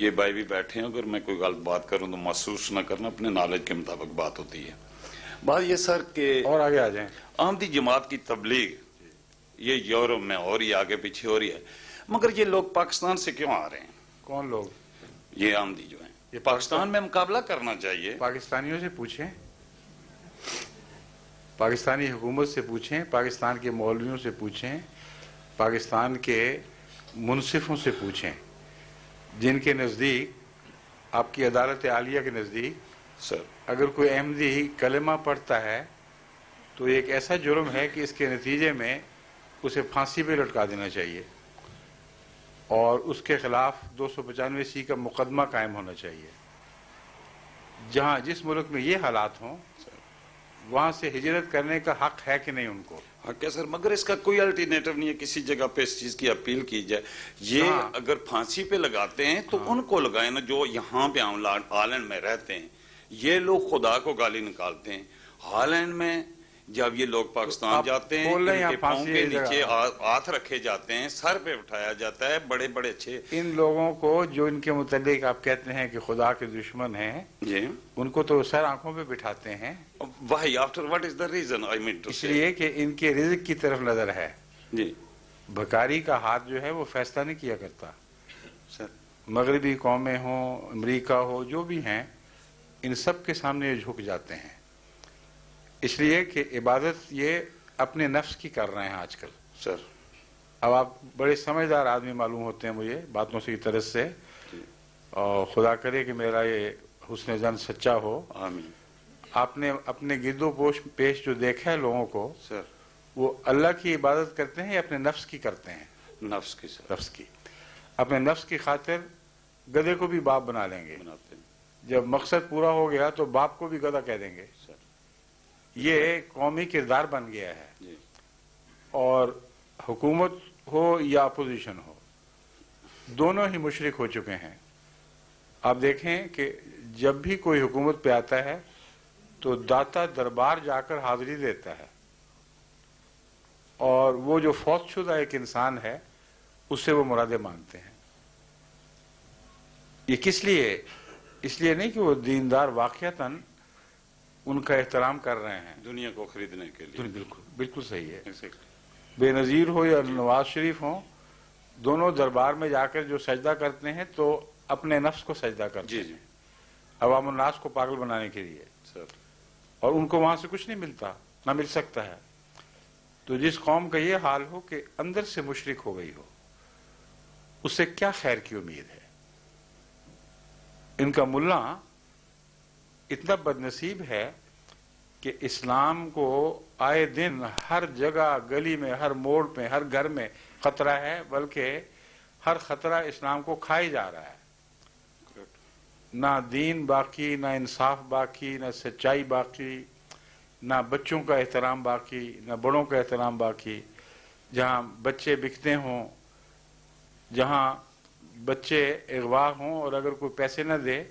یہ بھائی بھی بیٹھے ہیں، اگر میں کوئی غلط بات کروں تو محسوس نہ کرنا، اپنے نالج کے مطابق بات ہوتی ہے. بات یہ سر کہ اور آگے آ جائیں. احمدی جماعت کی تبلیغ یہ یورپ میں اور ہی آگے پیچھے ہو رہی ہے، مگر یہ لوگ پاکستان سے کیوں آ رہے ہیں؟ کون لوگ؟ یہ احمدی جو ہیں. یہ پاکستان میں مقابلہ کرنا چاہیے. پاکستانیوں سے پوچھیں، پاکستانی حکومت سے پوچھیں، پاکستان کے مولویوں سے پوچھیں، پاکستان کے منصفوں سے پوچھیں، جن کے نزدیک، آپ کی عدالت عالیہ کے نزدیک، سر اگر کوئی احمدی کلمہ پڑھتا ہے تو ایک ایسا جرم ہے کہ اس کے نتیجے میں اسے پھانسی پہ لٹکا دینا چاہیے، اور اس کے خلاف 295 کا مقدمہ قائم ہونا چاہیے. جہاں جس ملک میں یہ حالات ہوں وہاں سے ہجرت کرنے کا حق ہے کہ نہیں ان کو؟ حق ہے سر، مگر اس کا کوئی الٹرنیٹو نہیں ہے کسی جگہ پہ اس چیز کی اپیل کی جائے. یہ اگر پھانسی پہ لگاتے ہیں تو ان کو لگائیں نا جو یہاں پہ ہالینڈ میں رہتے ہیں. یہ لوگ خدا کو گالی نکالتے ہیں. ہالینڈ میں جب یہ لوگ پاکستان جاتے ہیں ان کے پاؤں کے نیچے ہاتھ رکھے جاتے ہیں، سر پہ اٹھایا جاتا ہے، بڑے بڑے اچھے. ان لوگوں کو جو ان کے متعلق آپ کہتے ہیں کہ خدا کے دشمن ہیں، جی ان کو تو سر آنکھوں پہ بٹھاتے ہیں. Why after what is the reason I mean to اس سے؟ لیے کہ ان کے رزق کی طرف نظر ہے. جی بھکاری کا ہاتھ جو ہے وہ فیصلہ نہیں کیا کرتا. سر مغربی قومیں ہوں، امریکہ ہو، جو بھی ہیں، ان سب کے سامنے یہ جھک جاتے ہیں، اس لیے کہ عبادت یہ اپنے نفس کی کر رہے ہیں آج کل. سر اب آپ بڑے سمجھدار آدمی معلوم ہوتے ہیں مجھے باتوں سے کی طرف سے، اور خدا کرے کہ میرا یہ حسن ظن سچا ہو. آمین. آپ نے اپنے گرد و پیش جو دیکھا ہے لوگوں کو، سر وہ اللہ کی عبادت کرتے ہیں یا اپنے نفس کی کرتے ہیں؟ نفس کی سر. نفس کی. اپنے نفس کی خاطر گدھے کو بھی باپ بنا لیں گے. بناتے ہیں. جب مقصد پورا ہو گیا تو باپ کو بھی گدھا کہہ دیں گے. سر یہ قومی کردار بن گیا ہے. جی اور حکومت ہو یا اپوزیشن ہو، دونوں ہی مشرک ہو چکے ہیں. آپ دیکھیں کہ جب بھی کوئی حکومت پہ آتا ہے تو داتا دربار جا کر حاضری دیتا ہے، اور وہ جو فوت شدہ ایک انسان ہے اس سے وہ مرادیں مانگتے ہیں. یہ کس لیے؟ اس لیے نہیں کہ وہ دیندار واقعتاً ان کا احترام کر رہے ہیں. دنیا کو خریدنے کے لیے. بالکل بالکل صحیح ہے. Exactly. بے نظیر ہو یا نواز شریف ہوں، دونوں دربار میں جا کر جو سجدہ کرتے ہیں تو اپنے نفس کو سجدہ کرتے جی جی ہیں، عوام الناس کو پاگل بنانے کے لیے، سر. اور ان کو وہاں سے کچھ نہیں ملتا، نہ مل سکتا ہے. تو جس قوم کا یہ حال ہو کہ اندر سے مشرک ہو گئی ہو، اس سے کیا خیر کی امید ہے؟ ان کا ملا اتنا بدنصیب ہے کہ اسلام کو آئے دن ہر جگہ، گلی میں، ہر موڑ پہ، ہر گھر میں خطرہ ہے، بلکہ ہر خطرہ اسلام کو کھائے جا رہا ہے. نہ دین باقی، نہ انصاف باقی، نہ سچائی باقی، نہ بچوں کا احترام باقی، نہ بڑوں کا احترام باقی. جہاں بچے بکتے ہوں، جہاں بچے اغوا ہوں، اور اگر کوئی پیسے نہ دے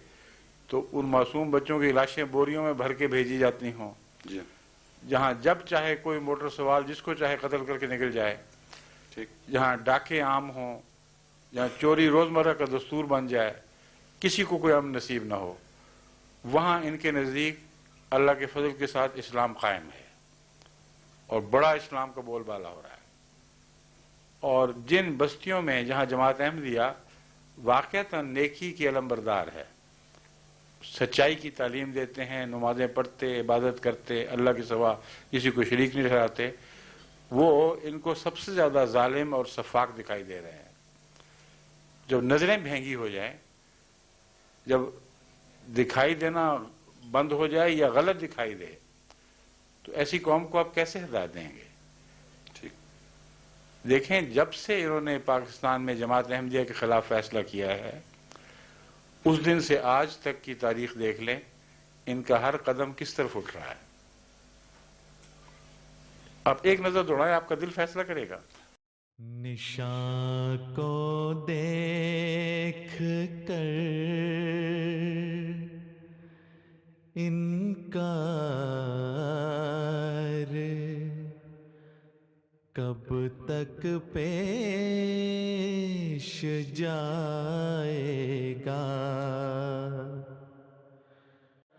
تو ان معصوم بچوں کی لاشیں بوریوں میں بھر کے بھیجی جاتی ہوں. جی جہاں جب چاہے کوئی موٹر سوار جس کو چاہے قتل کر کے نکل جائے. ٹھیک. جہاں ڈاکے عام ہوں، جہاں چوری روزمرہ کا دستور بن جائے، کسی کو کوئی امن نصیب نہ ہو، وہاں ان کے نزدیک اللہ کے فضل کے ساتھ اسلام قائم ہے، اور بڑا اسلام کا بول بالا ہو رہا ہے. اور جن بستیوں میں جہاں جماعت احمدیہ واقعتاً نیکی کی علم بردار ہے، سچائی کی تعلیم دیتے ہیں، نمازیں پڑھتے، عبادت کرتے، اللہ کے سوا کسی کو شریک نہیں ٹھہراتے، وہ ان کو سب سے زیادہ ظالم اور سفاک دکھائی دے رہے ہیں. جب نظریں بھینگی ہو جائیں، جب دکھائی دینا بند ہو جائے یا غلط دکھائی دے، تو ایسی قوم کو آپ کیسے ہدایت دیں گے؟ ٹھیک. دیکھیں، جب سے انہوں نے پاکستان میں جماعت احمدیہ کے خلاف فیصلہ کیا ہے، اس دن سے آج تک کی تاریخ دیکھ لیں، ان کا ہر قدم کس طرف اٹھ رہا ہے. آپ ایک نظر دوڑائیں، آپ کا دل فیصلہ کرے گا. نشاں کو دیکھ کر انکار کب تک پیش جائے.